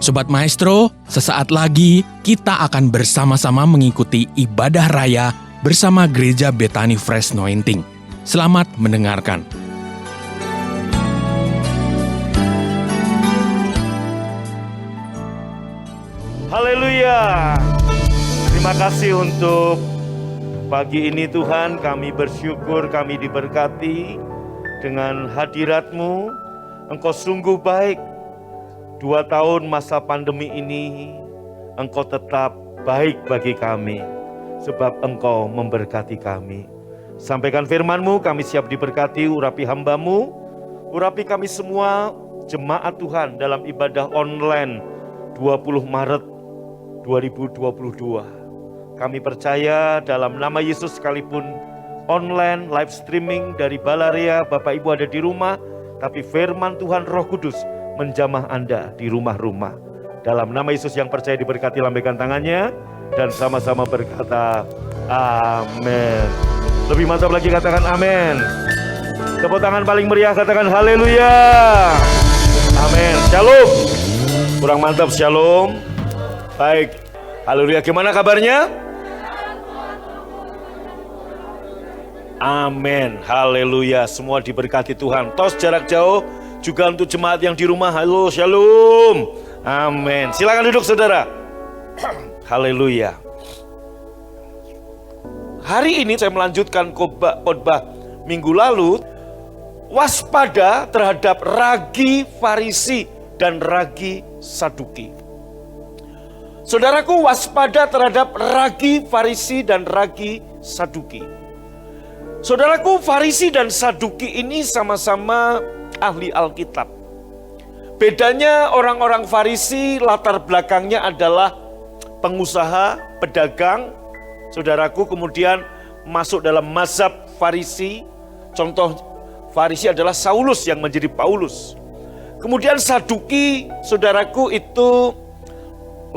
Sobat Maestro, sesaat lagi kita akan bersama-sama mengikuti ibadah raya bersama Gereja Bethany Fresh Anointing. Selamat mendengarkan. Haleluya. Terima kasih untuk pagi ini Tuhan, kami bersyukur, kami diberkati dengan hadirat-Mu. Engkau sungguh baik. 2 tahun masa pandemi ini, Engkau tetap baik bagi kami, sebab Engkau memberkati kami. Sampaikan firman-Mu, kami siap diberkati, urapi hamba-Mu, urapi kami semua, jemaat Tuhan dalam ibadah online 20 Maret 2022. Kami percaya dalam nama Yesus, sekalipun online, live streaming dari Balaria, Bapak Ibu ada di rumah, tapi firman Tuhan Roh Kudus menjamah Anda di rumah-rumah. Dalam nama Yesus yang percaya diberkati, lambaikan tangannya dan sama-sama berkata amin. Lebih mantap lagi katakan amin. Tepuk tangan paling meriah katakan haleluya. Amin. Shalom. Kurang mantap shalom. Baik. Haleluya. Gimana kabarnya? Amin. Haleluya. Semua diberkati Tuhan. Tos jarak jauh. Juga untuk jemaat yang di rumah, halo, shalom, amin. Silakan duduk saudara. Haleluya. Hari ini saya melanjutkan khotbah minggu lalu, waspada terhadap ragi Farisi dan ragi Saduki. Saudaraku, waspada terhadap ragi Farisi dan ragi Saduki. Saudaraku, Farisi dan Saduki ini sama-sama ahli Alkitab. Bedanya orang-orang Farisi latar belakangnya adalah pengusaha, pedagang. Saudaraku, kemudian masuk dalam mazhab Farisi. Contoh Farisi adalah Saulus yang menjadi Paulus. Kemudian Saduki, saudaraku, itu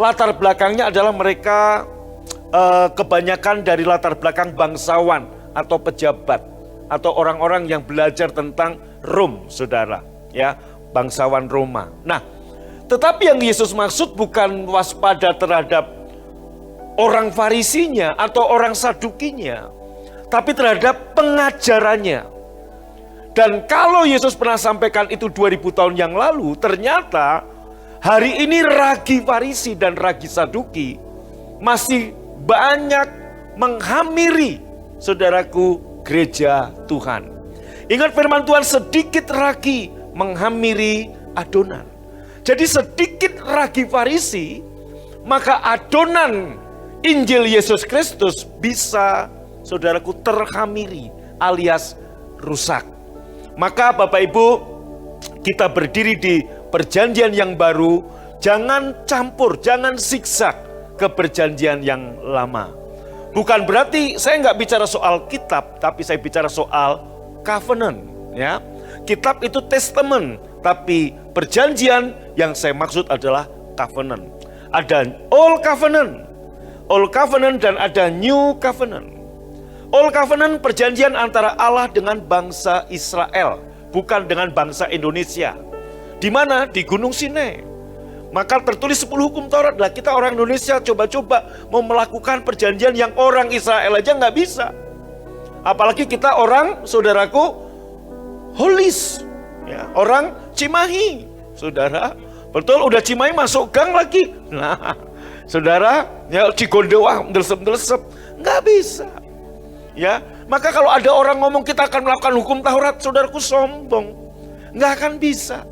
latar belakangnya adalah mereka kebanyakan dari latar belakang bangsawan atau pejabat atau orang-orang yang belajar tentang Rom, saudara, ya, bangsawan Roma. Nah, tetapi yang Yesus maksud bukan waspada terhadap orang Farisinya atau orang Sadukinya, tapi terhadap pengajarannya. Dan kalau Yesus pernah sampaikan itu 2000 tahun yang lalu, ternyata hari ini ragi Farisi dan ragi Saduki masih banyak menghamiri, saudaraku, gereja Tuhan. Ingat firman Tuhan, sedikit ragi menghamiri adonan. Jadi sedikit ragi Farisi, maka adonan Injil Yesus Kristus bisa, saudaraku, terhamiri alias rusak. Maka Bapak Ibu, kita berdiri di perjanjian yang baru, jangan campur, jangan siksak ke perjanjian yang lama. Bukan berarti saya nggak bicara soal kitab, tapi saya bicara soal covenant, ya. Kitab itu testament, tapi perjanjian yang saya maksud adalah covenant. Ada old covenant dan ada new covenant. Old covenant perjanjian antara Allah dengan bangsa Israel, bukan dengan bangsa Indonesia. Di mana? Di Gunung Sinai. Maka tertulis 10 hukum Taurat. Lah kita orang Indonesia coba-coba mau melakukan perjanjian yang orang Israel aja nggak bisa. Apalagi kita orang, saudaraku, Holis, ya, orang Cimahi, saudara. Betul, udah Cimahi masuk gang lagi. Nah, saudara, ya Cigondew, ndelesep-ndelesep, nggak bisa. Ya, maka kalau ada orang ngomong kita akan melakukan hukum Taurat, saudaraku, sombong, nggak akan bisa.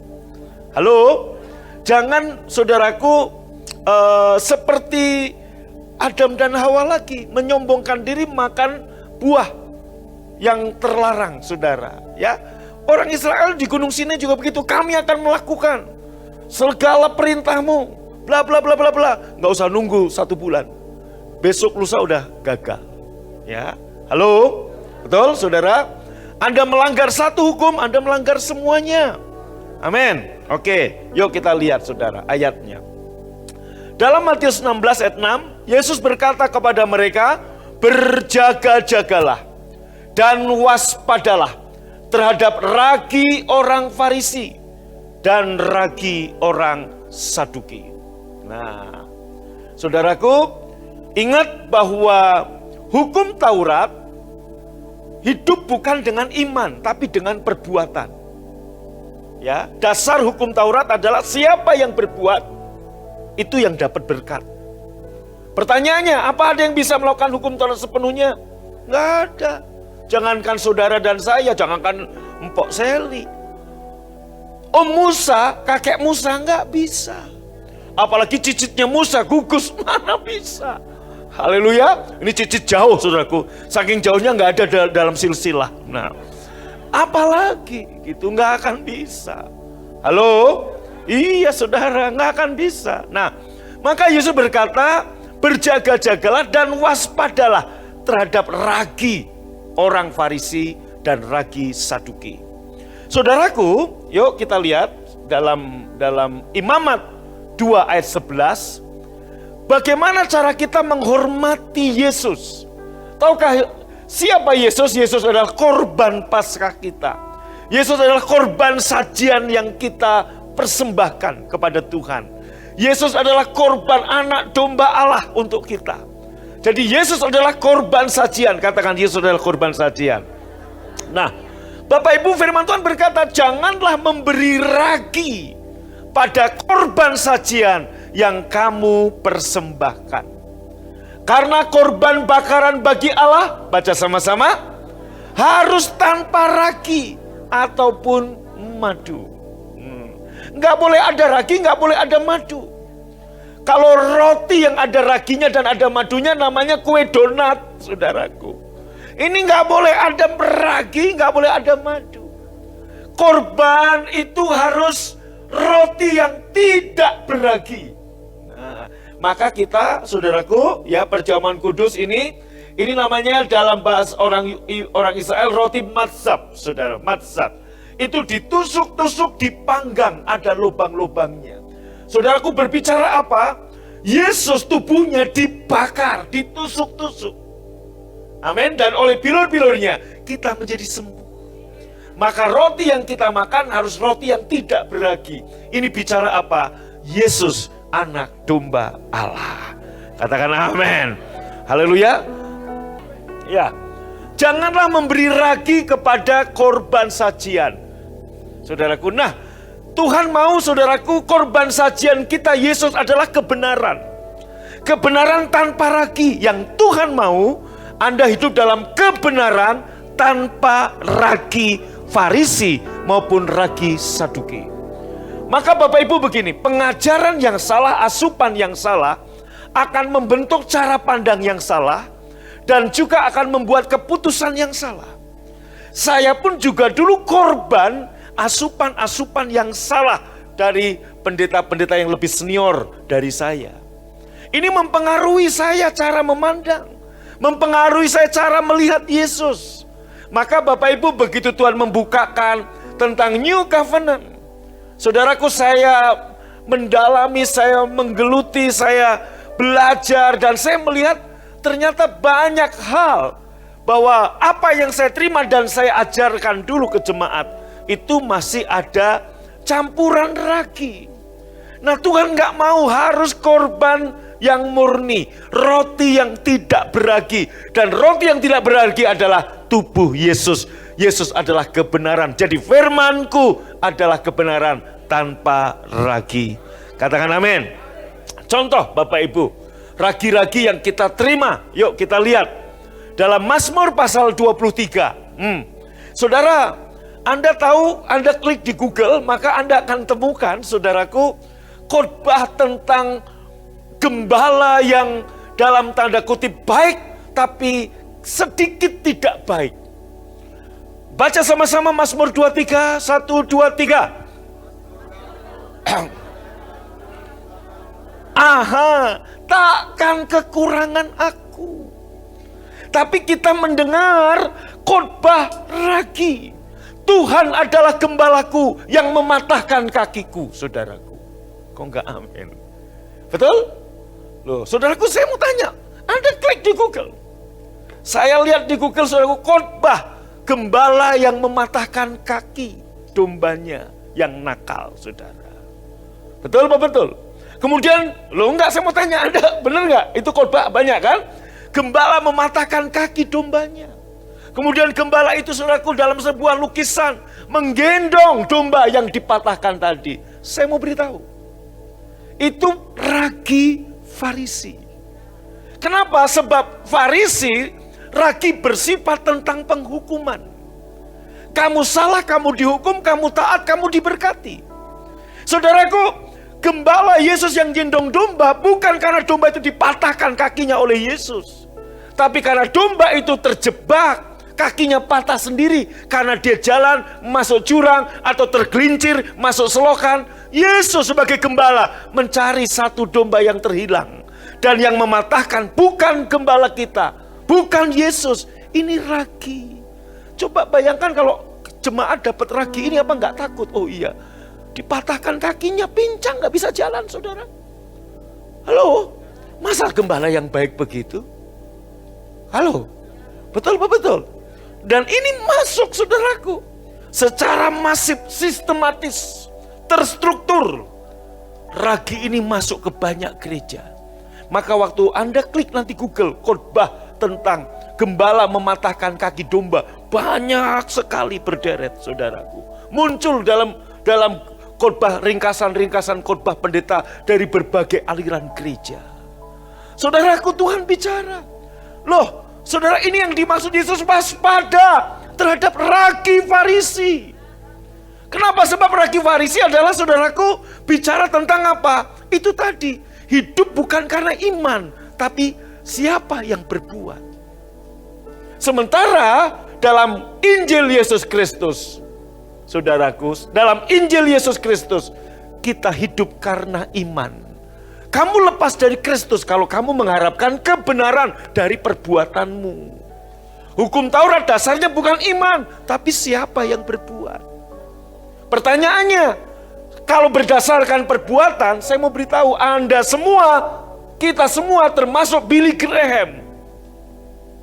Halo, jangan saudaraku seperti Adam dan Hawa lagi menyombongkan diri makan buah yang terlarang, saudara, ya. Orang Israel di Gunung Sinai juga begitu. Kami akan melakukan segala perintahmu, bla bla bla bla bla. Nggak usah nunggu 1 bulan, besok lusa udah gagal, ya. Halo, betul, saudara. Anda melanggar satu hukum, Anda melanggar semuanya. Amin. Oke, yuk kita lihat, saudara, ayatnya. Dalam Matius 16 ayat 6, Yesus berkata kepada mereka, berjaga-jagalah dan waspadalah terhadap ragi orang Farisi dan ragi orang Saduki. Nah, saudaraku, ingat bahwa hukum Taurat hidup bukan dengan iman, tapi dengan perbuatan. Ya, dasar hukum Taurat adalah siapa yang berbuat, itu yang dapat berkat. Pertanyaannya, apa ada yang bisa melakukan hukum Taurat sepenuhnya? Nggak ada. Jangankan saudara dan saya, jangankan Mpok Seli. Om Musa, kakek Musa nggak bisa. Apalagi cicitnya Musa, gugus, mana bisa. Haleluya, ini cicit jauh saudaraku. Saking jauhnya nggak ada dalam silsilah. Nah, apalagi gitu, nggak akan bisa. Halo? Iya saudara, nggak akan bisa. Nah, maka Yesus berkata, berjaga-jagalah dan waspadalah terhadap ragi orang Farisi dan ragi Saduki. Saudaraku, yuk kita lihat dalam Imamat 2 ayat 11. Bagaimana cara kita menghormati Yesus? Tahukah siapa Yesus? Yesus adalah korban Paskah kita. Yesus adalah korban sajian yang kita persembahkan kepada Tuhan. Yesus adalah korban anak domba Allah untuk kita. Jadi Yesus adalah korban sajian. Katakan Yesus adalah korban sajian. Nah, Bapak Ibu, firman Tuhan berkata, janganlah memberi ragi pada korban sajian yang kamu persembahkan. Karena korban bakaran bagi Allah, baca sama-sama, harus tanpa ragi ataupun madu. Nggak boleh ada ragi, nggak boleh ada madu. Kalau roti yang ada raginya dan ada madunya namanya kue donat, saudaraku. Ini nggak boleh ada ragi, nggak boleh ada madu. Korban itu harus roti yang tidak beragi. Nah, maka kita, saudaraku, ya perjamuan kudus ini namanya dalam bahasa orang Israel roti matzah, saudara, matzah. Itu ditusuk-tusuk, dipanggang, ada lubang-lubangnya. Saudaraku, berbicara apa? Yesus tubuhnya dibakar, ditusuk-tusuk. Amin. Dan oleh bilur-bilurnya kita menjadi sembuh. Maka roti yang kita makan harus roti yang tidak beragi. Ini bicara apa? Yesus anak domba Allah. Katakan amin. Haleluya. Ya. Janganlah memberi ragi kepada korban sajian. Saudaraku, nah, Tuhan mau, saudaraku, korban sajian kita Yesus adalah kebenaran. Kebenaran tanpa ragi. Yang Tuhan mau Anda hidup dalam kebenaran tanpa ragi Farisi maupun ragi Saduki. Maka Bapak Ibu begini, pengajaran yang salah, asupan yang salah akan membentuk cara pandang yang salah dan juga akan membuat keputusan yang salah. Saya pun juga dulu korban asupan-asupan yang salah dari pendeta-pendeta yang lebih senior dari saya. Ini mempengaruhi saya cara memandang, mempengaruhi saya cara melihat Yesus. Maka Bapak Ibu, begitu Tuhan membukakan tentang New Covenant, saudaraku, saya mendalami, saya menggeluti, saya belajar, dan saya melihat ternyata banyak hal bahwa apa yang saya terima dan saya ajarkan dulu ke jemaat itu masih ada campuran ragi. Nah, Tuhan gak mau, harus korban yang murni, roti yang tidak beragi. Dan roti yang tidak beragi adalah tubuh Yesus. Yesus adalah kebenaran. Jadi firman-Ku adalah kebenaran tanpa ragi. Katakan amin. Contoh Bapak Ibu, ragi-ragi yang kita terima. Yuk kita lihat dalam Mazmur pasal 23. Saudara, Anda tahu, Anda klik di Google, maka Anda akan temukan, saudaraku, khotbah tentang gembala yang dalam tanda kutip baik, tapi sedikit tidak baik. Baca sama-sama Mazmur 23, 1, 2, 3. Aha, takkan kekurangan aku. Tapi kita mendengar khotbah ragi. Tuhan adalah gembalaku yang mematahkan kakiku, saudaraku. Kok enggak amin? Betul? Loh, saudaraku, saya mau tanya, Anda klik di Google. Saya lihat di Google, saudaraku, khotbah gembala yang mematahkan kaki dombanya yang nakal, saudara. Betul apa betul? Kemudian, enggak, saya mau tanya Anda, benar enggak? Itu khotbah banyak kan? Gembala mematahkan kaki dombanya. Kemudian gembala itu, saudaraku, dalam sebuah lukisan menggendong domba yang dipatahkan tadi. Saya mau beritahu, itu ragi Farisi. Kenapa? Sebab Farisi, ragi bersifat tentang penghukuman. Kamu salah, kamu dihukum, kamu taat, kamu diberkati. Saudaraku, gembala Yesus yang gendong domba bukan karena domba itu dipatahkan kakinya oleh Yesus. Tapi karena domba itu terjebak, kakinya patah sendiri karena dia jalan masuk jurang atau tergelincir masuk selokan. Yesus sebagai gembala mencari satu domba yang terhilang. Dan yang mematahkan bukan gembala kita, bukan Yesus. Ini ragi. Coba bayangkan kalau jemaat dapat ragi ini, apa nggak takut? Oh iya, dipatahkan kakinya, pincang, nggak bisa jalan, saudara. Halo, masa gembala yang baik begitu? Halo, betul betul. Dan ini masuk, saudaraku, secara masif, sistematis, terstruktur. Ragi ini masuk ke banyak gereja. Maka waktu Anda klik nanti Google khotbah tentang gembala mematahkan kaki domba, banyak sekali berderet, saudaraku. Muncul dalam khotbah, ringkasan khotbah pendeta dari berbagai aliran gereja. Saudaraku, Tuhan bicara. Loh, saudara, ini yang dimaksud Yesus, waspada terhadap ragi Farisi. Kenapa? Sebab ragi Farisi adalah, saudaraku, bicara tentang apa? Itu tadi, hidup bukan karena iman, tapi siapa yang berbuat. Sementara dalam Injil Yesus Kristus, saudaraku, dalam Injil Yesus Kristus, kita hidup karena iman. Kamu lepas dari Kristus kalau kamu mengharapkan kebenaran dari perbuatanmu. Hukum Taurat dasarnya bukan iman, tapi siapa yang berbuat. Pertanyaannya, kalau berdasarkan perbuatan, saya mau beritahu Anda semua, kita semua termasuk Billy Graham.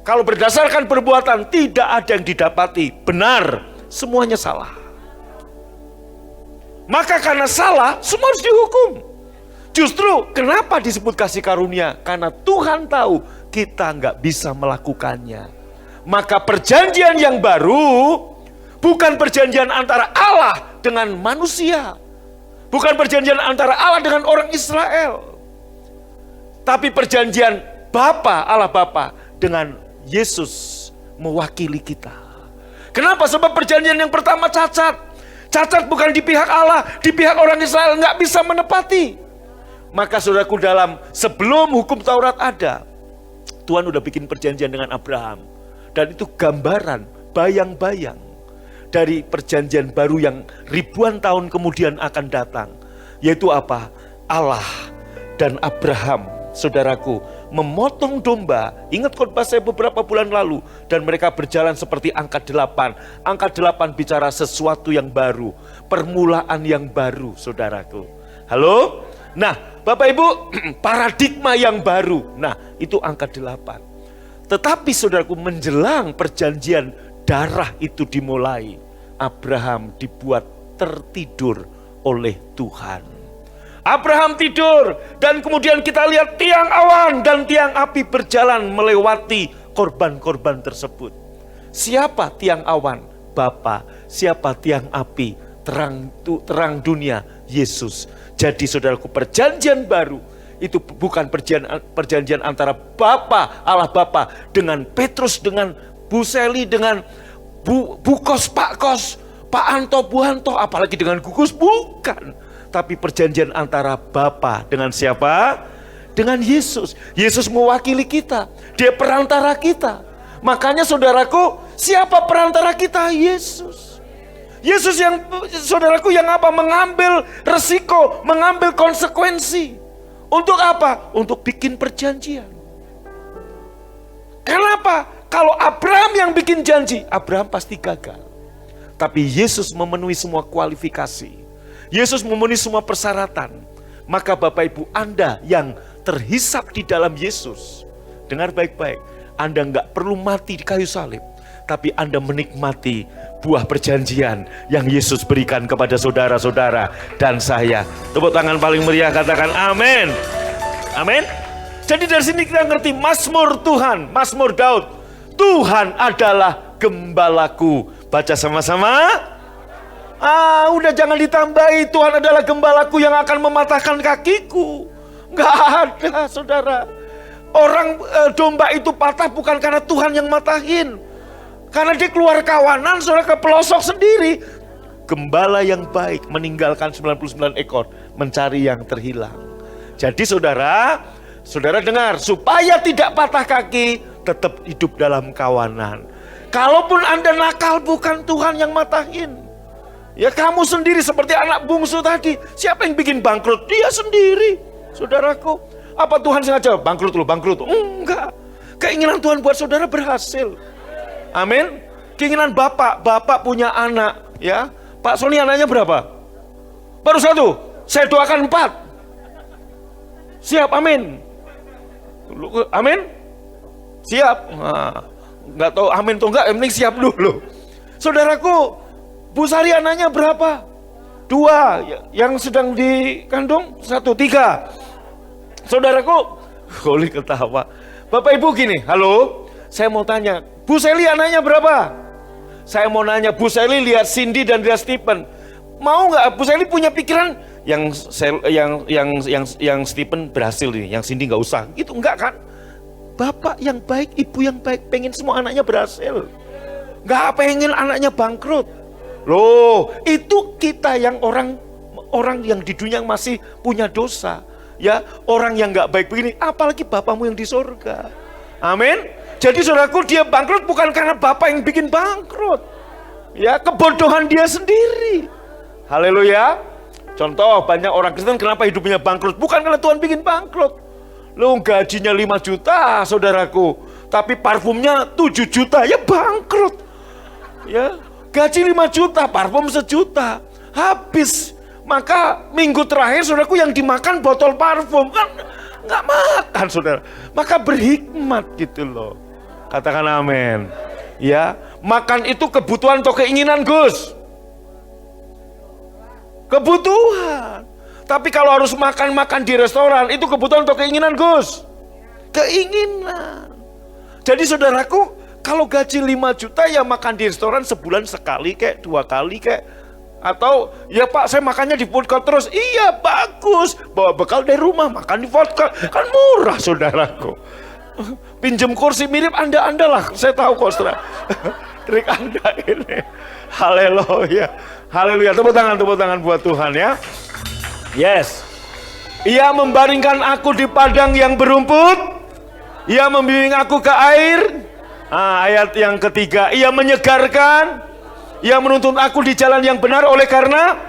Kalau berdasarkan perbuatan tidak ada yang didapati, benar, semuanya salah. Maka karena salah, semua harus dihukum. Justru kenapa disebut kasih karunia? Karena Tuhan tahu kita nggak bisa melakukannya. Maka perjanjian yang baru bukan perjanjian antara Allah dengan manusia. Bukan perjanjian antara Allah dengan orang Israel. Tapi perjanjian Bapa, Allah Bapa dengan Yesus mewakili kita. Kenapa? Sebab perjanjian yang pertama cacat. Cacat bukan di pihak Allah, di pihak orang Israel, nggak bisa menepati. Maka saudaraku, dalam sebelum hukum Taurat ada, Tuhan udah bikin perjanjian dengan Abraham. Dan itu gambaran, bayang-bayang dari perjanjian baru yang ribuan tahun kemudian akan datang. Yaitu apa? Allah dan Abraham, saudaraku, memotong domba. Ingat khotbah saya beberapa bulan lalu. Dan mereka berjalan seperti angka 8. Angka 8 bicara sesuatu yang baru. Permulaan yang baru, saudaraku. Halo? Nah, Bapak Ibu, paradigma yang baru. Nah, itu angka 8. Tetapi saudaraku, menjelang perjanjian darah itu dimulai, Abraham dibuat tertidur oleh Tuhan. Abraham tidur, dan kemudian kita lihat tiang awan dan tiang api berjalan melewati korban-korban tersebut. Siapa tiang awan? Bapa. Siapa tiang api? Terang dunia, Yesus. Jadi saudaraku, perjanjian baru itu bukan perjanjian antara Bapa, Allah Bapa dengan Petrus, dengan Bu Seli, dengan Bu Kos, Pak Kos, Pak Anto, Bu Anto, apalagi dengan Gugus, bukan. Tapi perjanjian antara Bapa dengan siapa? Dengan Yesus. Yesus mewakili kita, Dia perantara kita. Makanya saudaraku, siapa perantara kita? Yesus. Yesus yang, saudaraku, yang apa? Mengambil resiko, mengambil konsekuensi. Untuk apa? Untuk bikin perjanjian. Kenapa? Kalau Abraham yang bikin janji, Abraham pasti gagal. Tapi Yesus memenuhi semua kualifikasi. Yesus memenuhi semua persyaratan. Maka Bapak Ibu, Anda yang terhisap di dalam Yesus, dengar baik-baik, Anda nggak perlu mati di kayu salib, tapi Anda menikmati buah perjanjian yang Yesus berikan kepada saudara-saudara dan saya. Tepuk tangan paling meriah, katakan amin. Amin. Jadi dari sini kita ngerti Mazmur Tuhan, Mazmur Daud. Tuhan adalah gembalaku. Baca sama-sama. Udah jangan ditambahi, Tuhan adalah gembalaku yang akan mematahkan kakiku. Nggak ada, saudara. Orang domba itu patah bukan karena Tuhan yang matahin. Karena dia keluar kawanan, saudara, ke pelosok sendiri. Gembala yang baik meninggalkan 99 ekor, mencari yang terhilang. Jadi saudara dengar, supaya tidak patah kaki, tetap hidup dalam kawanan. Kalaupun Anda nakal, bukan Tuhan yang matahin. Ya kamu sendiri seperti anak bungsu tadi. Siapa yang bikin bangkrut? Dia sendiri, saudaraku. Apa Tuhan sengaja bangkrut lu? Enggak. Keinginan Tuhan buat saudara berhasil. Amin. Keinginan Bapak punya anak, ya. Pak Sony anaknya berapa? Baru 1. Saya doakan 4. Siap, amin. Amin. Siap. Nggak tahu amin atau enggak, yang penting siap dulu. Saudaraku, Bu Sari anaknya berapa? 2. Yang sedang dikandung 1, 3. Saudaraku, boleh ketawa. Bapak Ibu gini, halo, saya mau tanya, Bu Seli anaknya berapa? Saya mau nanya, Bu Seli lihat Cindy dan lihat Stephen, mau nggak Bu Seli punya pikiran yang Stephen berhasil nih, yang Cindy nggak usah? Itu enggak kan? Bapak yang baik, ibu yang baik, pengen semua anaknya berhasil, nggak pengen anaknya bangkrut. Loh, itu kita yang orang yang di dunia masih punya dosa. Ya, orang yang nggak baik begini, apalagi Bapamu yang di sorga. Amin. Jadi saudaraku, dia bangkrut bukan karena Bapak yang bikin bangkrut. Ya, kebodohan dia sendiri. Haleluya. Contoh, banyak orang Kristen kenapa hidupnya bangkrut? Bukan karena Tuhan bikin bangkrut. Lu gajinya 5 juta, saudaraku. Tapi parfumnya 7 juta, ya bangkrut. Ya, gaji 5 juta, parfum 1 juta. Habis. Maka minggu terakhir saudaraku yang dimakan botol parfum, kan nggak makan saudara. Maka berhikmat gitu loh. Katakan amin. Ya, makan itu kebutuhan atau keinginan, Gus? Kebutuhan. Tapi kalau harus makan di restoran, itu kebutuhan atau keinginan, Gus? Keinginan. Jadi saudaraku, kalau gaji 5 juta ya makan di restoran sebulan sekali kayak 2 kali kayak. Atau ya Pak, saya makannya di food court terus. Iya, bagus. Bawa bekal dari rumah, makan di food court. Kan murah, saudaraku. Pinjem kursi mirip Anda lah. Saya tahu kok, saudara. Trik Anda ini. Haleluya. Haleluya. Tepuk tangan buat Tuhan ya. Yes. Ia membaringkan aku di padang yang berumput. Ia membimbing aku ke air. Ayat yang ketiga. Ia menyegarkan. Ia menuntun aku di jalan yang benar oleh karena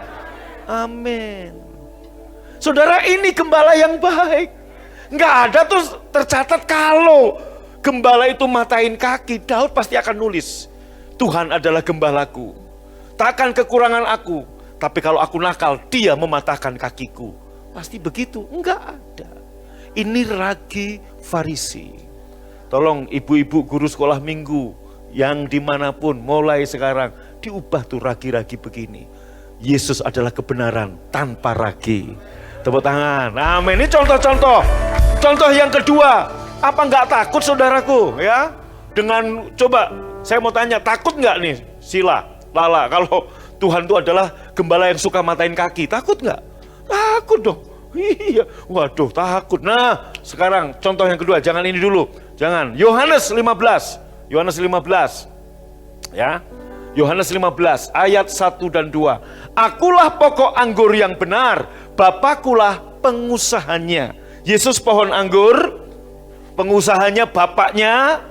amin. Saudara, ini gembala yang baik. Nggak ada tuh tercatat kalau gembala itu matahin kaki. Daud pasti akan nulis, Tuhan adalah gembalaku, takkan kekurangan aku. Tapi kalau aku nakal, dia mematahkan kakiku. Pasti begitu. Nggak ada. Ini ragi Farisi. Tolong ibu-ibu guru sekolah minggu yang dimanapun mulai sekarang diubah tuh ragi-ragi begini. Yesus adalah kebenaran tanpa ragi. Tepuk tangan. Amin. Ini contoh-contoh. Contoh yang kedua, apa nggak takut saudaraku ya? Dengan coba saya mau tanya, takut nggak nih Lala kalau Tuhan itu adalah gembala yang suka matain kaki? Takut nggak? Takut dong. Iya, waduh takut. Nah, sekarang contoh yang kedua, jangan ini dulu. Jangan. Yohanes 15. Ya. Yohanes 15 ayat 1 dan 2. Akulah pokok anggur yang benar, Bapakulah pengusahanya. Yesus pohon anggur, pengusahanya Bapaknya.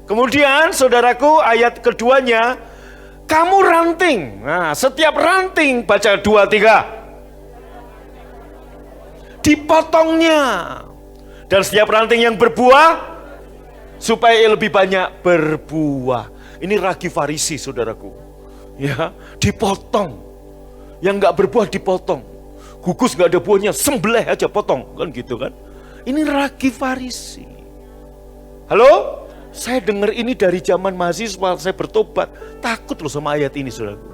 Kemudian saudaraku ayat keduanya, kamu ranting. Nah, setiap ranting baca 2, 3. Dipotongnya. Dan setiap ranting yang berbuah supaya lebih banyak berbuah. Ini ragi Farisi, saudaraku. Ya, dipotong. Yang nggak berbuah dipotong. Gugus nggak ada buahnya, sembelih aja potong, kan gitu kan? Ini ragi Farisi. Halo, Saya dengar ini dari zaman mahasiswa, saya bertobat. Takut loh sama ayat ini, saudaraku.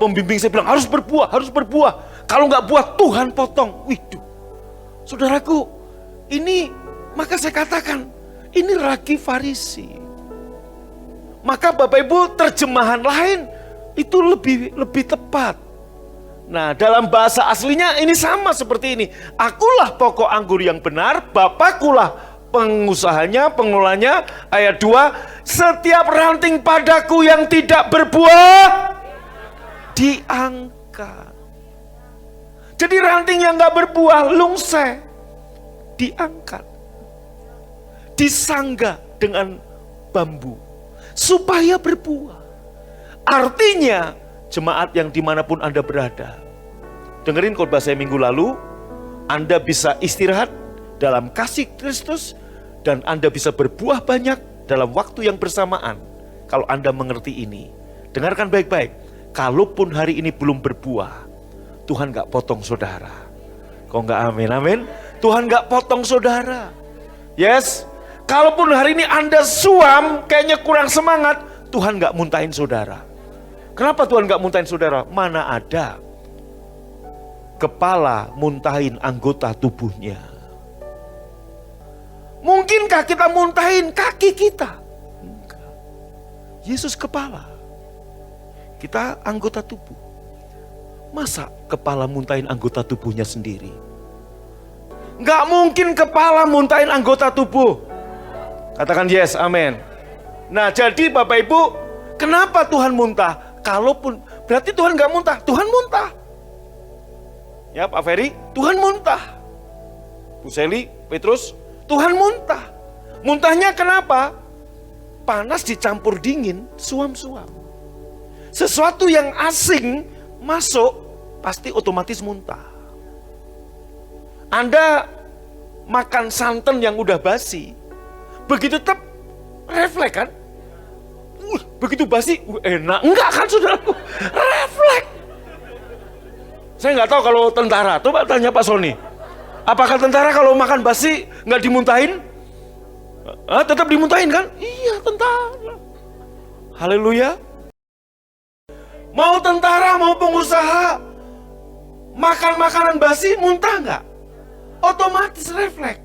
Pembimbing saya bilang, harus berbuah, harus berbuah. Kalau nggak buah, Tuhan potong. Widuh. Saudaraku, ini, maka saya katakan, ini ragi Farisi. Maka Bapak Ibu, terjemahan lain itu lebih tepat. Nah, dalam bahasa aslinya ini sama seperti ini. Akulah pokok anggur yang benar, Bapakkulah pengusahanya, pengelolanya. Ayat 2, setiap ranting padaku yang tidak berbuah diangkat. Jadi ranting yang gak berbuah, lungse, diangkat, disangga dengan bambu supaya berbuah. Artinya jemaat yang dimanapun Anda berada, dengerin khotbah saya minggu lalu, Anda bisa istirahat dalam kasih Kristus, dan Anda bisa berbuah banyak dalam waktu yang bersamaan. Kalau Anda mengerti ini, dengarkan baik-baik. Kalaupun hari ini belum berbuah, Tuhan gak potong saudara. Kok gak amin, amin? Tuhan gak potong saudara. Yes, kalaupun hari ini Anda suam, kayaknya kurang semangat, Tuhan gak muntahin saudara. Kenapa Tuhan gak muntahin saudara? Mana ada kepala muntahin anggota tubuhnya. Mungkinkah kita muntahin kaki kita? Enggak. Yesus kepala, kita anggota tubuh. Masa kepala muntahin anggota tubuhnya sendiri? Enggak mungkin kepala muntahin anggota tubuh. Katakan yes, amin. Nah, jadi Bapak Ibu, kenapa Tuhan muntah? Kalaupun, berarti Tuhan gak muntah, Tuhan muntah. Ya Pak Ferry, Tuhan muntah. Bu Seli, Petrus, Tuhan muntah. Muntahnya kenapa? Panas dicampur dingin, suam-suam. Sesuatu yang asing masuk, pasti otomatis muntah. Anda makan santan yang udah basi, begitu tetap refleks kan? Begitu basi, enak. Enggak kan saudaraku, refleks. Saya nggak tahu kalau tentara, coba tanya Pak Sony. Apakah tentara kalau makan basi nggak dimuntahin? Tetap dimuntahin kan? Iya, tentara. Haleluya. Mau tentara, mau pengusaha, makan makanan basi, muntah nggak? Otomatis refleks.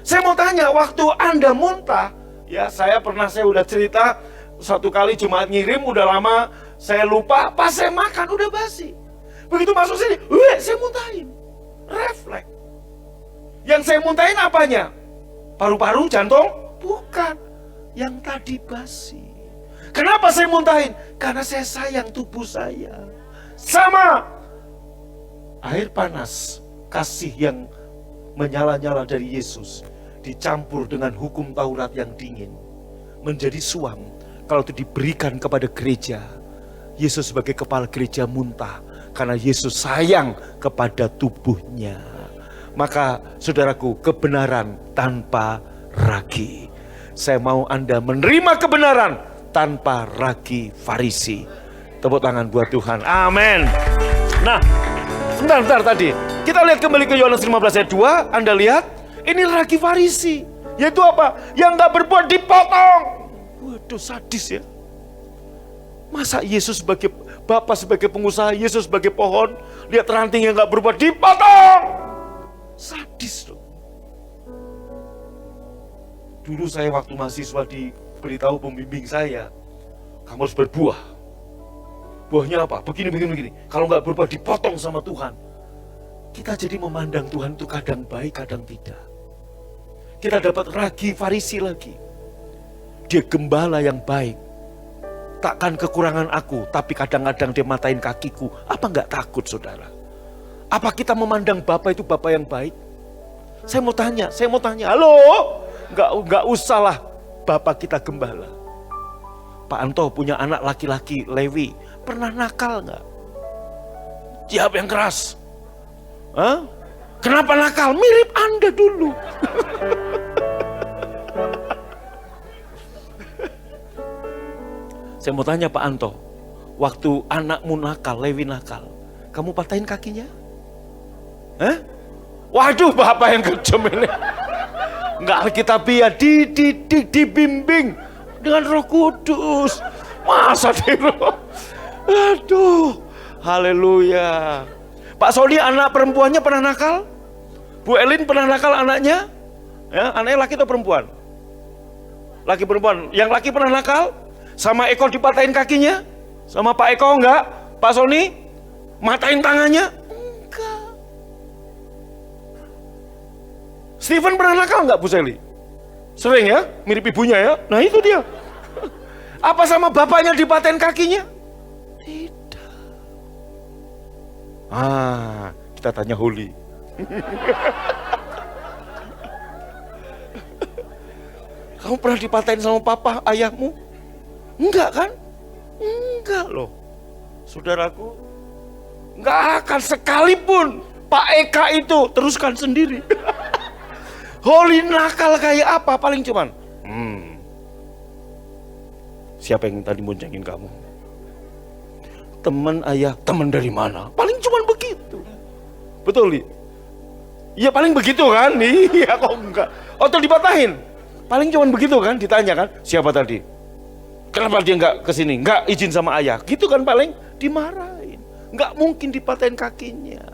Saya mau tanya, waktu Anda muntah, ya saya udah cerita, satu kali Jumat ngirim, udah lama, saya lupa, pas saya makan, udah basi. Begitu masuk sini, saya muntahin. Refleks. Yang saya muntahin apanya? Paru-paru, jantung? Bukan. Yang tadi basi. Kenapa saya muntahin? Karena saya sayang tubuh saya. Sama. Air panas, kasih yang menyala-nyala dari Yesus, dicampur dengan hukum Taurat yang dingin, menjadi suam. Kalau itu diberikan kepada gereja, Yesus sebagai kepala gereja muntah, karena Yesus sayang kepada tubuhnya. Maka saudaraku, kebenaran tanpa ragi. Saya mau Anda menerima kebenaran tanpa ragi Farisi. Tepuk tangan buat Tuhan. Amin. Nah, sebentar tadi. Kita lihat kembali ke Yohanes 15 ayat 2. Anda lihat, ini ragi Farisi. Yaitu apa? Yang gak berbuat dipotong. Waduh, sadis ya. Masa Yesus sebagai Bapa, sebagai pengusaha, Yesus sebagai pohon, lihat ranting yang gak berbuat dipotong. Sadis loh. Dulu saya waktu mahasiswa diberitahu pembimbing saya, kamu harus berbuah. Buahnya apa? Begini. Kalau nggak berbuah dipotong sama Tuhan. Kita jadi memandang Tuhan itu kadang baik, kadang tidak. Kita dapat ragi Farisi lagi. Dia gembala yang baik. Takkan kekurangan aku, tapi kadang-kadang dia matain kakiku. Apa nggak takut saudara? Apa kita memandang Bapa itu Bapa yang baik? Saya mau tanya, halo? Nggak usahlah Bapa kita gembala. Pak Anto punya anak laki-laki, Lewi. Pernah nakal nggak? Jawab yang keras. Hah? Kenapa nakal? Mirip Anda dulu. Saya mau tanya Pak Anto, waktu anakmu nakal, Lewi nakal, kamu patahin kakinya? Hah? Waduh, Bapak yang kejam ini. Enggak alkitabiah, dididik, dibimbing. dengan Roh Kudus. Masa roh? Aduh, haleluya. Pak Sony anak perempuannya pernah nakal? Bu Elin pernah nakal anaknya? Ya, anaknya laki atau perempuan? Laki perempuan. Yang laki pernah nakal? Sama Eko dipatahin kakinya? Sama Pak Eko enggak? Pak Sony matain tangannya? Enggak. Steven pernah nakal enggak Bu Seli? Sering ya? Mirip ibunya ya? Nah itu dia. Apa sama bapaknya dipatain kakinya? Tidak. Kita tanya Holy. Kamu pernah dipatain sama papa, ayahmu? Enggak kan? Enggak loh. Saudaraku, enggak akan sekalipun Pak Eka itu, teruskan sendiri. Holy nakal kayak apa? Paling cuman, siapa yang tadi boncengin kamu? Teman ayah, teman dari mana? Paling cuman begitu. Betul, Li? Iya paling begitu kan? Iya kok enggak? Atau dipatahin? Paling cuman begitu kan? Ditanya kan, siapa tadi? Kenapa dia enggak kesini? Enggak izin sama ayah. Gitu kan paling dimarahin. Enggak mungkin dipatahin kakinya.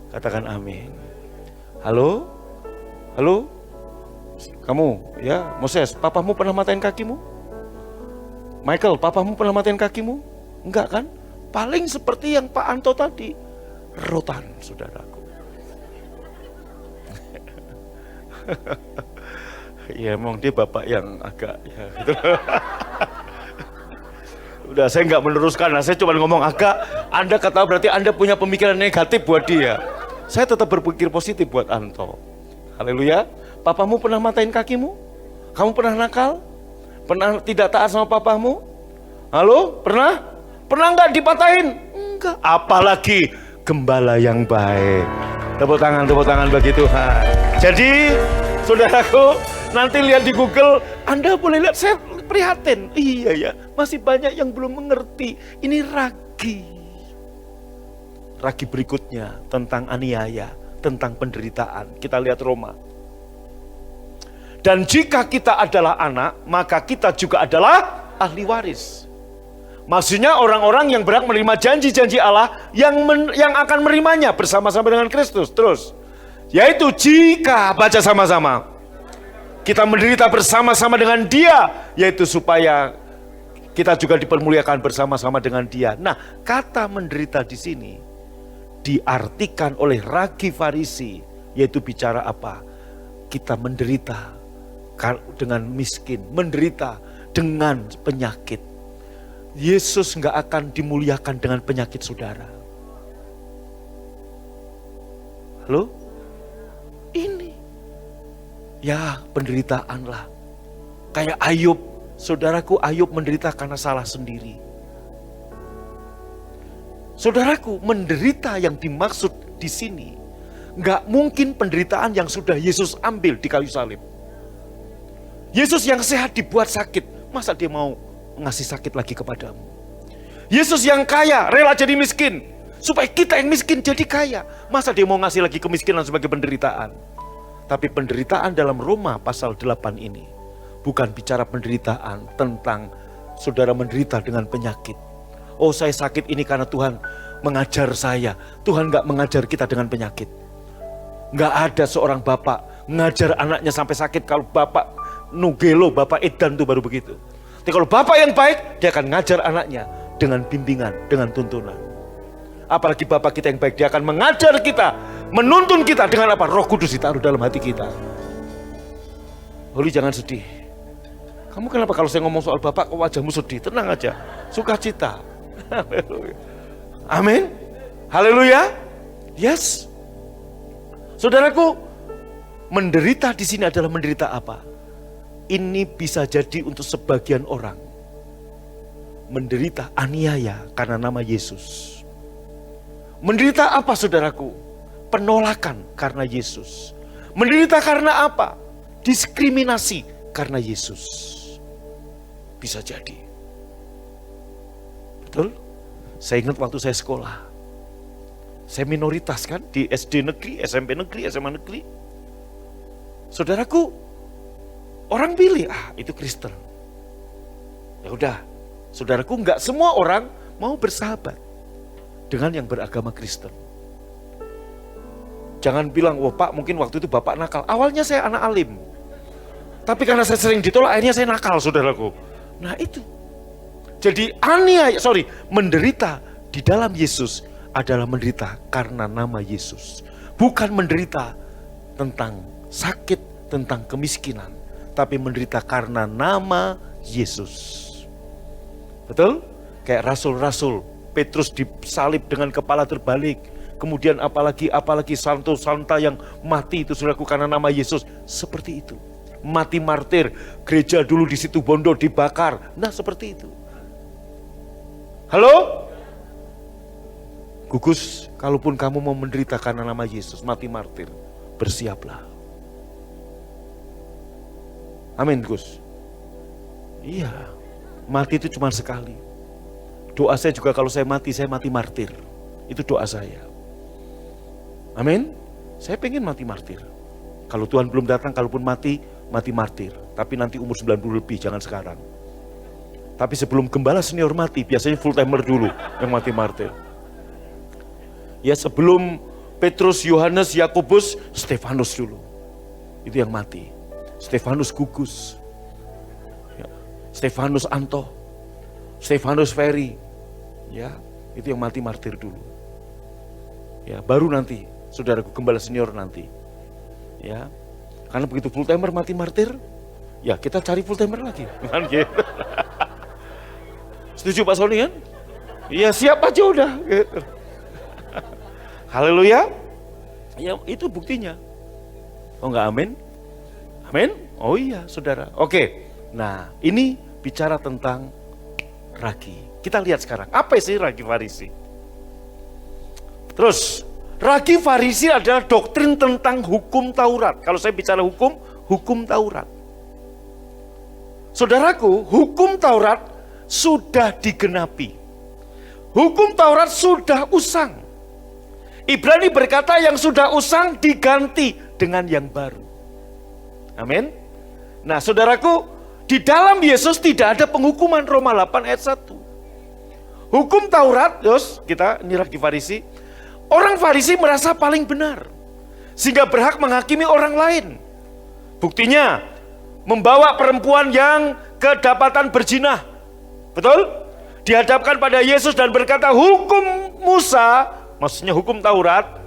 Katakan amin. Halo? Halo? Kamu ya, Moses, papamu pernah matain kakimu? Michael, papamu pernah matain kakimu? Enggak kan? Paling seperti yang Pak Anto tadi, rotan, saudaraku. Ya emang dia bapak yang agak ya, gitu. Udah saya nggak meneruskan, saya cuma ngomong agak. Anda kata berarti Anda punya pemikiran negatif buat dia. Saya tetap berpikir positif buat Anto. Haleluya. Papamu pernah matain kakimu? Kamu pernah nakal? Pernah tidak taat sama papamu? Halo? Pernah? Pernah nggak dipatahin? Enggak. Apalagi gembala yang baik. Tepuk tangan bagi Tuhan. Jadi, saudaraku, nanti lihat di Google, Anda boleh lihat, saya prihatin. Iya ya, masih banyak yang belum mengerti. Ini ragi. Ragi berikutnya tentang aniaya, tentang penderitaan. Kita lihat Roma. Dan jika kita adalah anak, maka kita juga adalah ahli waris. Maksudnya orang-orang yang berhak menerima janji-janji Allah yang akan menerimanya bersama-sama dengan Kristus. Terus, yaitu jika, baca sama-sama, kita menderita bersama-sama dengan Dia, yaitu supaya kita juga dipermuliakan bersama-sama dengan Dia. Nah, kata menderita di sini diartikan oleh ragi Farisi, yaitu bicara apa? Kita menderita dengan miskin, menderita dengan penyakit. Yesus nggak akan dimuliakan dengan penyakit saudara. Halo? Ini ya penderitaan lah. Kayak Ayub, saudaraku, Ayub menderita karena salah sendiri. Saudaraku, menderita yang dimaksud di sini nggak mungkin penderitaan yang sudah Yesus ambil di kayu salib. Yesus yang sehat dibuat sakit, masa dia mau ngasih sakit lagi kepadamu? Yesus yang kaya rela jadi miskin supaya kita yang miskin jadi kaya, masa dia mau ngasih lagi kemiskinan sebagai penderitaan? Tapi penderitaan dalam Roma pasal 8 ini bukan bicara penderitaan tentang saudara menderita dengan penyakit. Oh, saya sakit ini karena Tuhan mengajar saya. Tuhan gak mengajar kita dengan penyakit. Gak ada seorang bapak ngajar anaknya sampai sakit. Kalau bapak Nugelo, bapak Edan itu baru begitu. Tapi kalau bapak yang baik, dia akan ngajar anaknya dengan bimbingan, dengan tuntunan. Apalagi bapak kita yang baik, dia akan mengajar kita, menuntun kita dengan apa? Roh Kudus ditaruh dalam hati kita. Holy, jangan sedih. Kamu kenapa kalau saya ngomong soal bapak kok wajahmu sedih? Tenang aja, sukacita. Amin. Haleluya. Yes. Saudaraku, menderita di sini adalah menderita apa? Ini bisa jadi untuk sebagian orang menderita aniaya karena nama Yesus. Menderita apa, saudaraku? Penolakan karena Yesus. Menderita karena apa? Diskriminasi karena Yesus. Bisa jadi. Betul? Saya ingat waktu saya sekolah, saya minoritas kan di SD negeri, SMP negeri, SMA negeri. Saudaraku, orang pilih, itu Kristen. Ya udah, saudaraku, nggak semua orang mau bersahabat dengan yang beragama Kristen. Jangan bilang, wah Pak mungkin waktu itu Bapak nakal. Awalnya saya anak alim. Tapi karena saya sering ditolak, akhirnya saya nakal, saudaraku. Nah itu. Jadi menderita di dalam Yesus adalah menderita karena nama Yesus. Bukan menderita tentang sakit, tentang kemiskinan. Tapi menderita karena nama Yesus. Betul? Kayak rasul-rasul. Petrus disalib dengan kepala terbalik. Kemudian apalagi santo-santa yang mati itu saudaraku karena nama Yesus. Seperti itu. Mati martir. Gereja dulu di situ Bondo dibakar. Nah seperti itu. Halo? Gugus, kalaupun kamu mau menderita karena nama Yesus, mati martir, bersiaplah. Amin Gus. Iya, mati itu cuma sekali. Doa saya juga kalau saya mati martir. Itu doa saya. Amin. Saya pengen mati martir. Kalau Tuhan belum datang, kalaupun mati martir. Tapi nanti umur 90 lebih, jangan sekarang. Tapi sebelum gembala senior mati, biasanya full timer dulu yang mati martir. Ya sebelum Petrus, Yohanes, Yakobus, Stefanus dulu. Itu yang mati. Stefanus Gugus. Ya. Stefanus Anto. Stefanus Ferry. Ya, itu yang mati martir dulu. Ya, baru nanti saudaraku gembala senior nanti. Ya. Karena begitu full timer mati martir, ya kita cari full timer lagi. Kan gitu. Setuju Pak Sony kan? Iya siap aja udah gitu. Haleluya. Ya itu buktinya. Oh enggak amin? Amin? Oh iya saudara. Oke. Nah ini bicara tentang ragi. Kita lihat sekarang. Apa sih ragi Farisi? Terus ragi Farisi adalah doktrin tentang hukum Taurat. Kalau saya bicara hukum Taurat. Saudaraku, hukum Taurat sudah digenapi. Hukum Taurat sudah usang. Ibrani berkata yang sudah usang diganti dengan yang baru. Amin. Nah saudaraku, di dalam Yesus tidak ada penghukuman. Roma 8 ayat 1. Hukum Taurat, kita ini ragi Farisi. Orang Farisi merasa paling benar, sehingga berhak menghakimi orang lain. Buktinya, membawa perempuan yang kedapatan berzina. Betul? Dihadapkan pada Yesus dan berkata, hukum Musa, maksudnya hukum Taurat,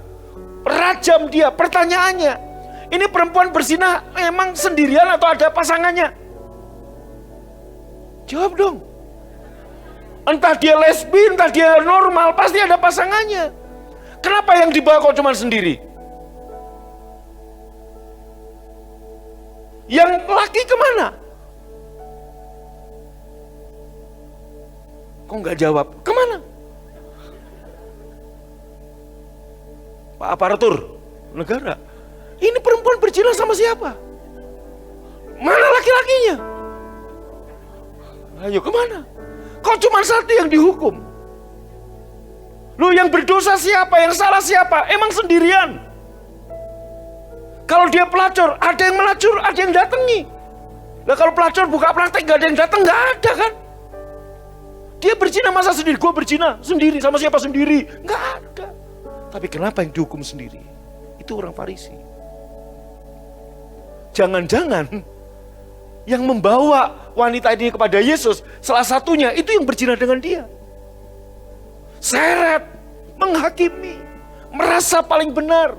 rajam dia. Pertanyaannya, ini perempuan berzina memang sendirian atau ada pasangannya? Jawab dong. Entah dia lesbi, entah dia normal, pasti ada pasangannya. Kenapa yang dibawa kok cuma sendiri? Yang laki kemana? Kok nggak jawab? Kemana? Pak aparatur negara. Ini perempuan berzina sama siapa? Mana laki-lakinya? Ayo kemana? Kok cuma satu yang dihukum? Lu yang berdosa siapa? Yang salah siapa? Emang sendirian? Kalau dia pelacur, ada yang melacur, ada yang datangi. Nah kalau pelacur buka praktek gak ada yang datang, gak ada kan? Dia berzina masa sendiri? Gue berzina sendiri, sama siapa sendiri? Gak ada. Tapi kenapa yang dihukum sendiri? Itu orang Farisi. Jangan-jangan yang membawa wanita ini kepada Yesus, salah satunya itu yang berzina dengan dia. Seret, menghakimi, merasa paling benar.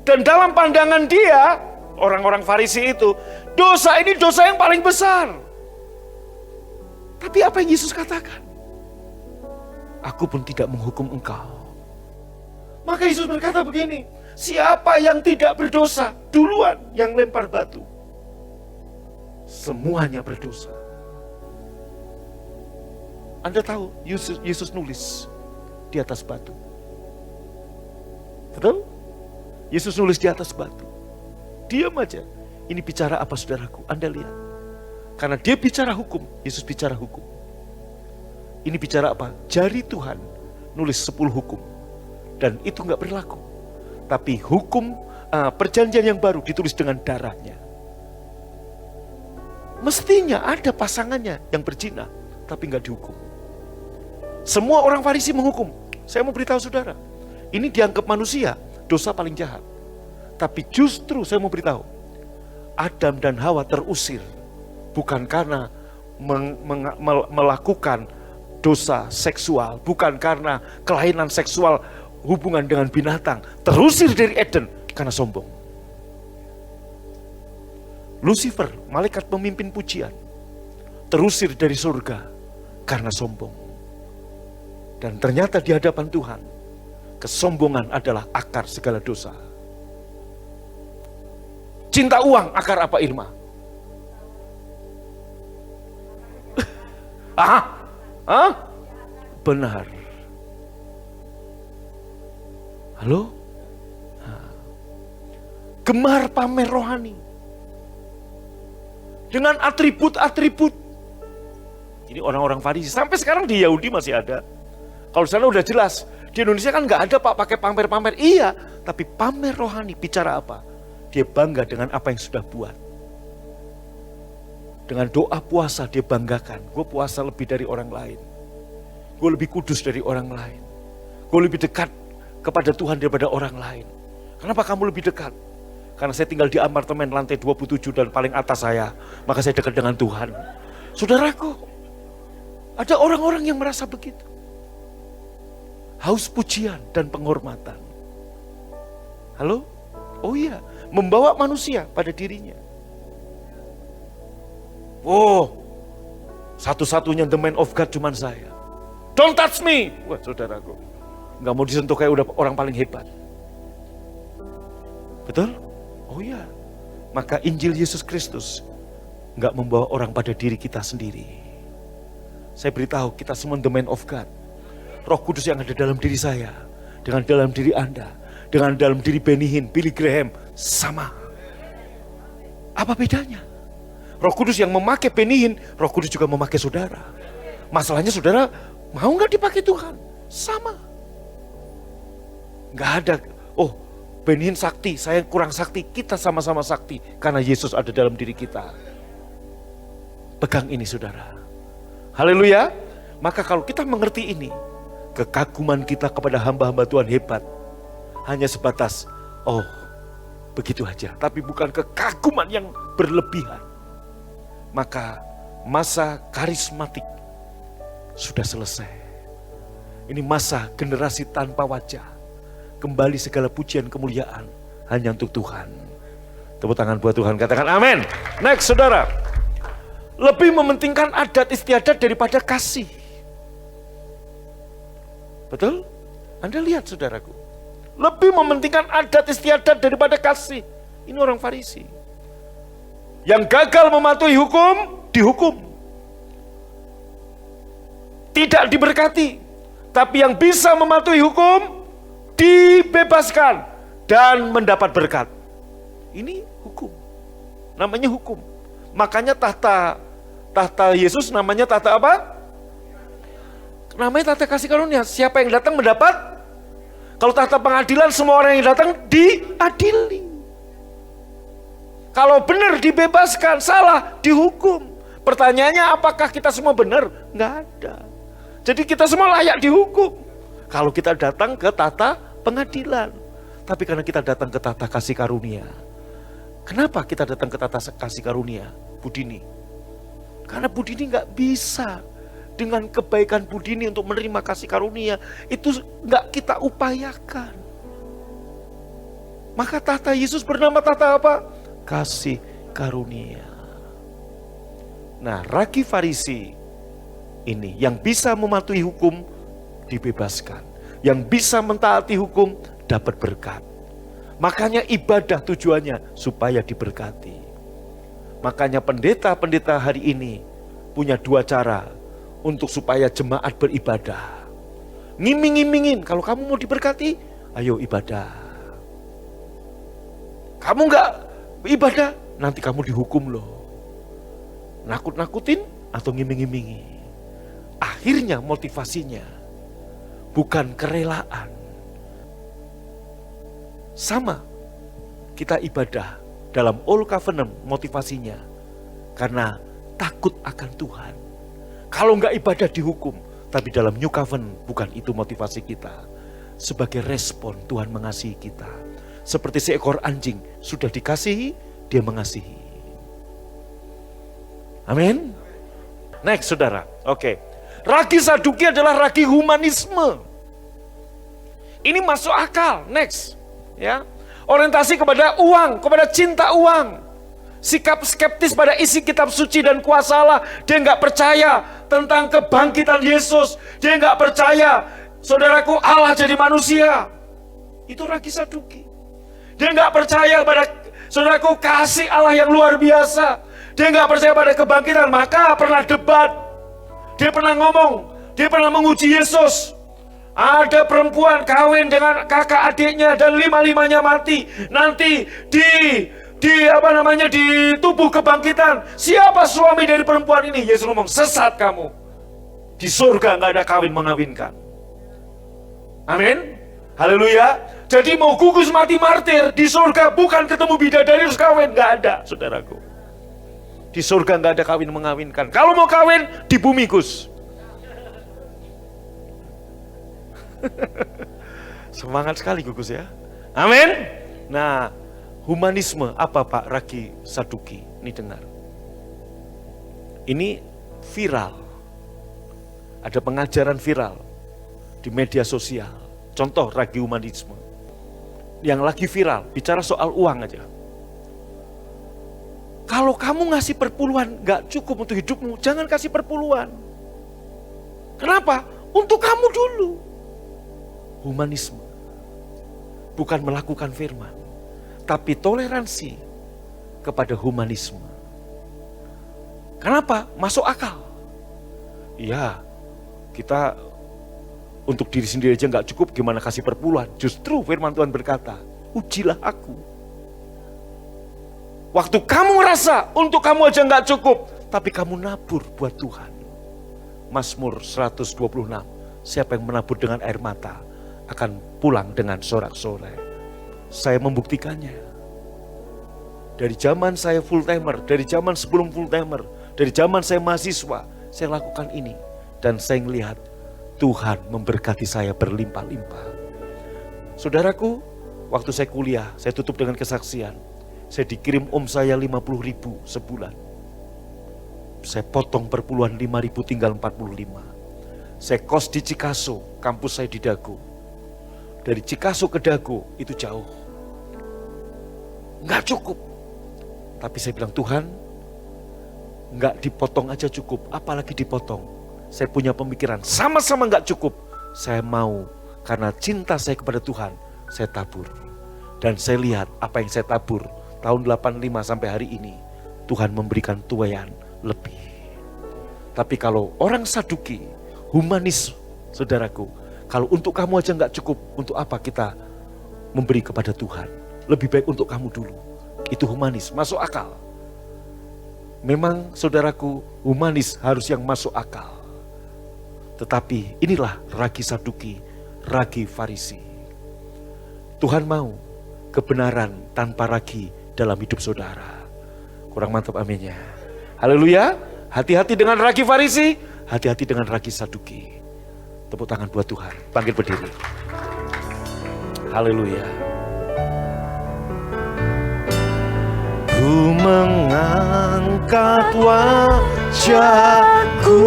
Dan dalam pandangan dia, orang-orang Farisi itu, dosa ini dosa yang paling besar. Tapi apa yang Yesus katakan? Aku pun tidak menghukum engkau. Maka Yesus berkata begini, siapa yang tidak berdosa, duluan yang lempar batu. Semuanya berdosa. Anda tahu, Yesus nulis di atas batu. Betul? Yesus nulis di atas batu. Diam aja. Ini bicara apa saudaraku? Anda lihat. Karena dia bicara hukum, Yesus bicara hukum. Ini bicara apa? Jari Tuhan nulis 10 hukum. Dan itu gak berlaku. Tapi hukum perjanjian yang baru ditulis dengan darahnya. Mestinya ada pasangannya yang berzina, tapi nggak dihukum. Semua orang Farisi menghukum. Saya mau beritahu saudara, ini dianggap manusia dosa paling jahat. Tapi justru saya mau beritahu, Adam dan Hawa terusir bukan karena melakukan dosa seksual, bukan karena kelainan seksual hubungan dengan binatang. Terusir dari Eden karena sombong. Lucifer, malaikat pemimpin pujian, terusir dari surga karena sombong. Dan ternyata di hadapan Tuhan, kesombongan adalah akar segala dosa. Cinta uang akar apa, Irma? Benar. Halo? Gemar pamer rohani. Dengan atribut-atribut. Ini orang-orang Farisi. Sampai sekarang di Yahudi masih ada. Kalau di sana udah jelas. Di Indonesia kan nggak ada Pak pakai pamer-pamer. Iya, tapi pamer rohani bicara apa? Dia bangga dengan apa yang sudah buat. Dengan doa puasa dia banggakan. Gue puasa lebih dari orang lain. Gue lebih kudus dari orang lain. Gue lebih dekat kepada Tuhan daripada orang lain. Kenapa kamu lebih dekat? Karena saya tinggal di apartemen lantai 27 dan paling atas saya. Maka saya dekat dengan Tuhan. Saudaraku, ada orang-orang yang merasa begitu. Haus pujian dan penghormatan. Halo? Oh iya, membawa manusia pada dirinya. Oh, satu-satunya the man of God cuman saya. Don't touch me. Wah, saudaraku, nggak mau disentuh kayak udah orang paling hebat. Betul? Oh iya. Maka Injil Yesus Kristus nggak membawa orang pada diri kita sendiri. Saya beritahu kita semua the man of God. Roh Kudus yang ada dalam diri saya, dengan dalam diri Anda, dengan dalam diri Benny Hinn, Billy Graham, sama. Apa bedanya? Roh Kudus yang memakai Benny Hinn, Roh Kudus juga memakai saudara. Masalahnya saudara mau nggak dipakai Tuhan? Sama. Nggak ada. Oh, Benny Hinn sakti, saya kurang sakti. Kita sama-sama sakti karena Yesus ada dalam diri kita. Pegang ini saudara. Haleluya. Maka kalau kita mengerti ini, kekaguman kita kepada hamba-hamba Tuhan hebat. Hanya sebatas, oh begitu aja. Tapi bukan kekaguman yang berlebihan. Maka masa karismatik sudah selesai. Ini masa generasi tanpa wajah. Kembali segala pujian kemuliaan hanya untuk Tuhan. Tepuk tangan buat Tuhan, katakan amin. Next saudara. Lebih mementingkan adat istiadat daripada kasih. Betul? Anda lihat saudaraku. Lebih mementingkan adat istiadat daripada kasih. Ini orang Farisi. Yang gagal mematuhi hukum, dihukum. Tidak diberkati. Tapi yang bisa mematuhi hukum, dibebaskan dan mendapat berkat. Ini hukum. Namanya hukum. Makanya tahta Yesus namanya tahta apa? Namanya tahta kasih karunia. Siapa yang datang mendapat? Kalau tahta pengadilan, semua orang yang datang diadili. Kalau benar dibebaskan, salah dihukum. Pertanyaannya apakah kita semua benar? Nggak ada. Jadi kita semua layak dihukum. Kalau kita datang ke tahta pengadilan. Tapi karena kita datang ke tahta kasih karunia. Kenapa kita datang ke tahta kasih karunia, Budini? Karena Budini nggak bisa dengan kebaikan Budini untuk menerima kasih karunia. Itu nggak kita upayakan. Maka tahta Yesus bernama tahta apa? Kasih karunia. Nah, ragi Farisi ini yang bisa mematuhi hukum dibebaskan. Yang bisa mentaati hukum dapat berkat. Makanya ibadah tujuannya supaya diberkati. Makanya pendeta-pendeta hari ini punya dua cara untuk supaya jemaat beribadah. Ngiming-ngimingin, kalau kamu mau diberkati, ayo ibadah. Kamu nggak ibadah, nanti kamu dihukum loh. Nakut-nakutin atau ngiming-ngimingi. Akhirnya motivasinya bukan kerelaan. Sama kita ibadah dalam Old Covenant motivasinya karena takut akan Tuhan. Kalau nggak ibadah dihukum. Tapi dalam New Covenant bukan itu motivasi kita. Sebagai respon Tuhan mengasihi kita. Seperti seekor anjing sudah dikasihi, dia mengasihi. Amin. Next saudara. Oke. Ragi Saduki adalah ragi humanisme. Ini masuk akal. Next. Ya. Orientasi kepada uang, kepada cinta uang. Sikap skeptis pada isi kitab suci dan kuasa Allah. Dia nggak percaya tentang kebangkitan Yesus. Dia nggak percaya, saudaraku, Allah jadi manusia. Itu ragi Saduki. Dia nggak percaya pada, saudaraku, kasih Allah yang luar biasa. Dia nggak percaya pada kebangkitan. Maka pernah debat. Dia pernah ngomong. Dia pernah menguji Yesus. Ada perempuan kawin dengan kakak adiknya dan lima-limanya mati. Nanti di tubuh kebangkitan, siapa suami dari perempuan ini? Yesus ngomong, sesat kamu. Di surga nggak ada kawin mengawinkan. Amin. Haleluya. Jadi mau gugus mati martir di surga, bukan ketemu bidadari terus kawin, nggak ada, saudaraku. Di surga nggak ada kawin mengawinkan. Kalau mau kawin di bumi, Gus. Semangat sekali Gus ya. Amin. Nah, humanisme apa Pak Ragi Saduki? Ini dengar. Ini viral. Ada pengajaran viral di media sosial. Contoh ragi humanisme. Yang lagi viral, bicara soal uang aja. Kalau kamu ngasih perpuluhan gak cukup untuk hidupmu, jangan kasih perpuluhan. Kenapa? Untuk kamu dulu. Humanisme. Bukan melakukan firman, tapi toleransi kepada humanisme. Kenapa? Masuk akal. Iya, kita untuk diri sendiri aja gak cukup, gimana kasih perpuluhan? Justru firman Tuhan berkata, ujilah aku. Waktu kamu merasa untuk kamu aja gak cukup, tapi kamu nabur buat Tuhan. Mazmur 126, siapa yang menabur dengan air mata akan pulang dengan sorak-sorai. Saya membuktikannya. Dari zaman saya full timer, dari zaman sebelum full timer, dari zaman saya mahasiswa, saya lakukan ini. Dan saya melihat Tuhan memberkati saya berlimpah-limpah. Saudaraku, waktu saya kuliah, saya tutup dengan kesaksian. Saya dikirim om saya 50.000 sebulan. Saya potong perpuluhan 5.000 tinggal 45. Saya kos di Cikaso, kampus saya di Dago. Dari Cikaso ke Dago itu jauh. Nggak cukup. Tapi saya bilang, Tuhan, nggak dipotong aja cukup, apalagi dipotong. Saya punya pemikiran, sama-sama nggak cukup. Saya mau, karena cinta saya kepada Tuhan, saya tabur. Dan saya lihat apa yang saya tabur, tahun 85 sampai hari ini, Tuhan memberikan tuaian lebih. Tapi kalau orang Saduki, humanis, saudaraku, kalau untuk kamu aja nggak cukup, untuk apa kita memberi kepada Tuhan? Lebih baik untuk kamu dulu. Itu humanis, masuk akal. Memang saudaraku, humanis harus yang masuk akal. Tetapi inilah ragi Saduki, ragi Farisi. Tuhan mau kebenaran tanpa ragi dalam hidup saudara. Kurang mantap aminnya. Haleluya. Hati-hati dengan ragi Farisi, hati-hati dengan ragi Saduki. Tepuk tangan buat Tuhan. Bangkit berdiri. Haleluya. Ku mengangkat wajahku,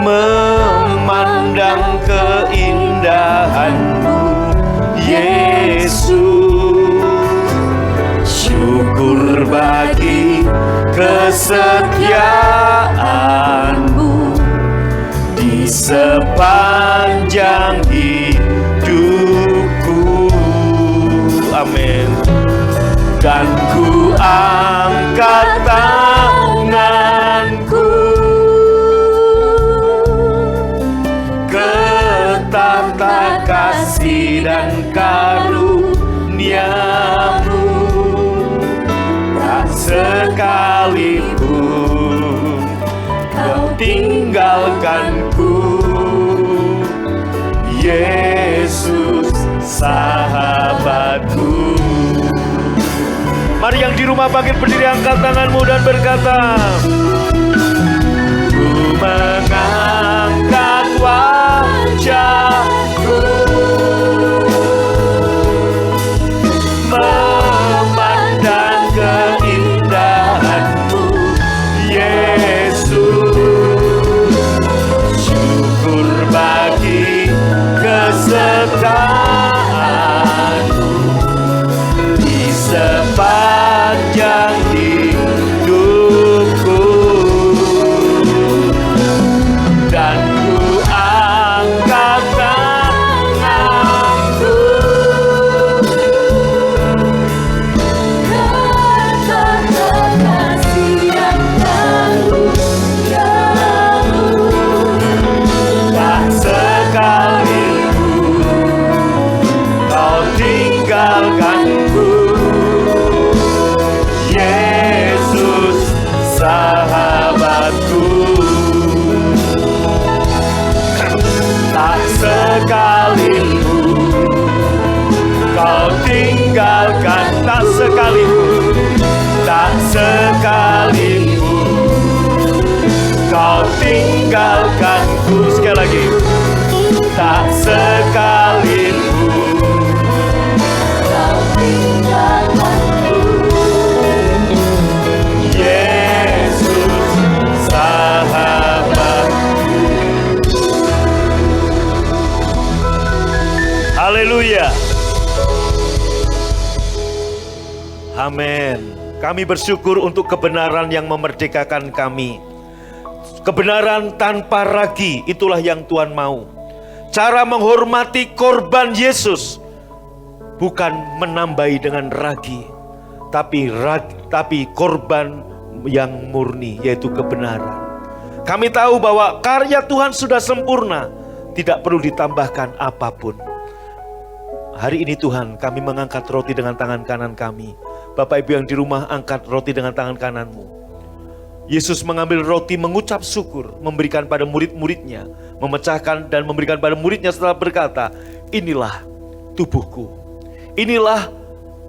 memandang keindahan-Mu, Yesus. Syukur bagi kesetiaan-Mu di sepanjang hidupku. Amin. Dan ku angkat tanganku ke tata kasih dan karunia-Mu. Tak sekalipun Kau tinggalkanku, Yesus sahabatku. Mari yang di rumah bangkit berdiri, angkat tanganmu dan berkata, ku mengangkat wajahku, memandang keindahan-Mu, Yesus. Syukur bagi kesetiaan-Mu di sepanjang hidupku, dan ku angkat tanganku, tak sekalipun Kau tinggalkanku, Yesus sahabatku. Tak sekalipun Kau tinggalkan, tak sekalipun, tak sekalipun Kau tinggalkanku. Sekali lagi, tak sekalipun Kau tinggalkanku, Yesus sahabatku. Haleluya. Amin. Kami bersyukur untuk kebenaran yang memerdekakan kami. Kebenaran tanpa ragi, itulah yang Tuhan mau. Cara menghormati korban Yesus bukan menambahi dengan ragi, tapi korban yang murni, yaitu kebenaran. Kami tahu bahwa karya Tuhan sudah sempurna, tidak perlu ditambahkan apapun. Hari ini Tuhan, kami mengangkat roti dengan tangan kanan kami. Bapak Ibu yang di rumah, angkat roti dengan tangan kananmu. Yesus mengambil roti, mengucap syukur, memberikan pada murid-muridnya, memecahkan dan memberikan pada muridnya setelah berkata, inilah tubuhku, inilah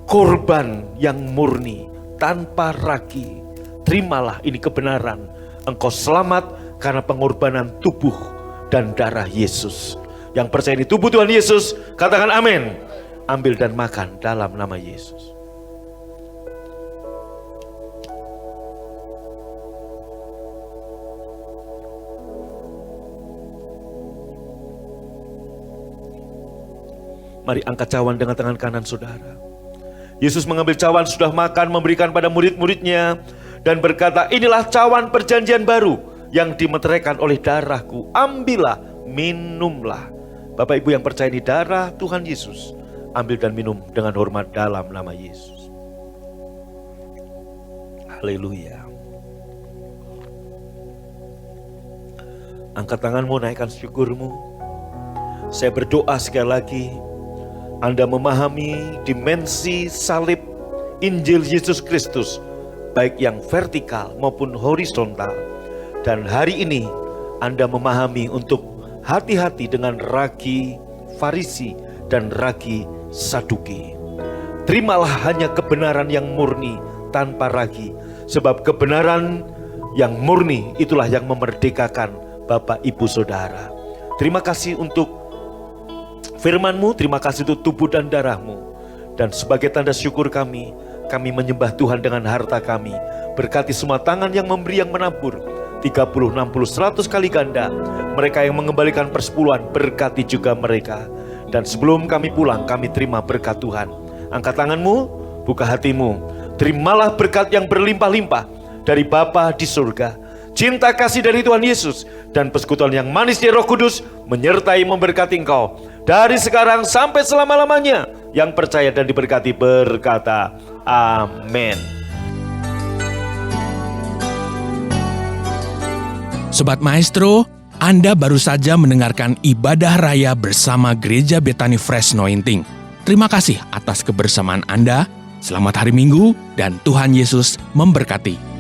korban yang murni, tanpa ragi. Terimalah ini kebenaran, engkau selamat karena pengorbanan tubuh dan darah Yesus. Yang percaya ini tubuh Tuhan Yesus, katakan amin. Ambil dan makan dalam nama Yesus. Mari angkat cawan dengan tangan kanan saudara. Yesus mengambil cawan, sudah makan, memberikan pada murid-muridnya, dan berkata, inilah cawan perjanjian baru yang dimeteraikan oleh darahku. Ambillah, minumlah. Bapak Ibu yang percaya ini darah Tuhan Yesus, ambil dan minum dengan hormat dalam nama Yesus. Haleluya. Angkat tanganmu, naikkan syukurmu. Saya berdoa sekali lagi, Anda memahami dimensi salib Injil Yesus Kristus, baik yang vertikal maupun horizontal. Dan hari ini Anda memahami untuk hati-hati dengan ragi Farisi dan ragi Saduki. Terimalah hanya kebenaran yang murni tanpa ragi, sebab kebenaran yang murni itulah yang memerdekakan Bapak Ibu Saudara. Terima kasih untuk firman-Mu, terima kasih untuk tubuh dan darah-Mu. Dan sebagai tanda syukur kami menyembah Tuhan dengan harta kami. Berkati semua tangan yang memberi, yang menabur 30, 60, 100 kali ganda. Mereka yang mengembalikan persepuluhan, berkati juga mereka. Dan sebelum kami pulang, kami terima berkat Tuhan. Angkat tanganmu, buka hatimu. Terimalah berkat yang berlimpah-limpah dari Bapa di surga. Cinta kasih dari Tuhan Yesus dan persekutuan yang manis dari Roh Kudus menyertai memberkati engkau dari sekarang sampai selama-lamanya. Yang percaya dan diberkati berkata amin. Sobat Maestro, Anda baru saja mendengarkan ibadah raya bersama Gereja Bethany Fresh Anointing. Terima kasih atas kebersamaan Anda. Selamat hari Minggu dan Tuhan Yesus memberkati.